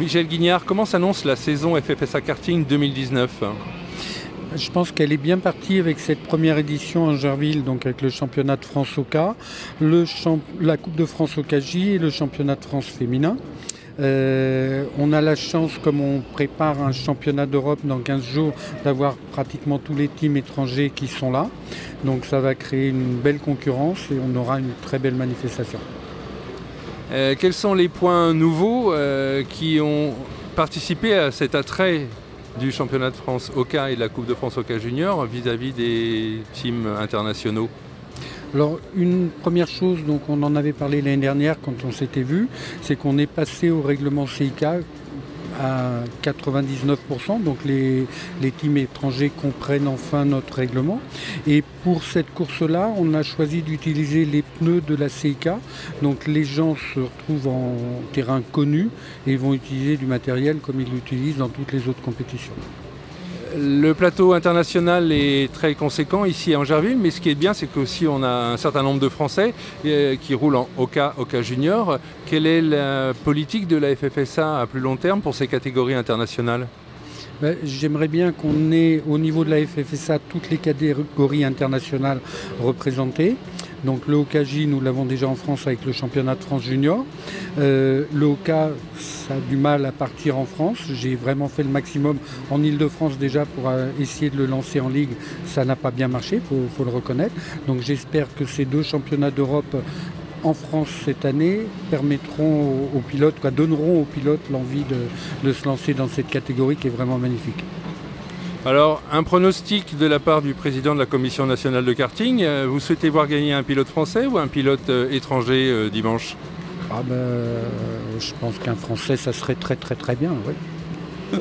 Michel Guignard, comment s'annonce la saison FFSA Karting 2019? Je pense qu'elle est bien partie avec cette première édition à Angerville, donc avec le championnat de France Oka, la Coupe de France OKJ et le championnat de France féminin. On a la chance, comme on prépare un championnat d'Europe dans 15 jours, d'avoir pratiquement tous les teams étrangers qui sont là. Donc ça va créer une belle concurrence et on aura une très belle manifestation. Quels sont les points nouveaux qui ont participé à cet attrait du championnat de France Oka et de la Coupe de France Oka Junior vis-à-vis des teams internationaux? Alors une première chose, donc on en avait parlé l'année dernière quand on s'était vu, c'est qu'on est passé au règlement CIK à 99%, donc les teams étrangers comprennent enfin notre règlement. Et pour cette course-là, on a choisi d'utiliser les pneus de la CIK, donc les gens se retrouvent en terrain connu et vont utiliser du matériel comme ils l'utilisent dans toutes les autres compétitions. Le plateau international est très conséquent ici à Angerville, mais ce qui est bien, c'est qu'aussi on a un certain nombre de Français qui roulent en Oka Junior. Quelle est la politique de la FFSA à plus long terme pour ces catégories internationales? J'aimerais bien qu'on ait au niveau de la FFSA toutes les catégories internationales représentées. Donc le OKJ, nous l'avons déjà en France avec le championnat de France junior. Le Oka, ça a du mal à partir en France. J'ai vraiment fait le maximum en Ile-de-France déjà pour essayer de le lancer en ligue. Ça n'a pas bien marché, faut le reconnaître. Donc j'espère que ces deux championnats d'Europe en France cette année permettront aux pilotes, donneront aux pilotes l'envie de se lancer dans cette catégorie qui est vraiment magnifique. Alors, un pronostic de la part du président de la Commission nationale de karting, vous souhaitez voir gagner un pilote français ou un pilote étranger dimanche? Je pense qu'un Français, ça serait très très très bien, oui.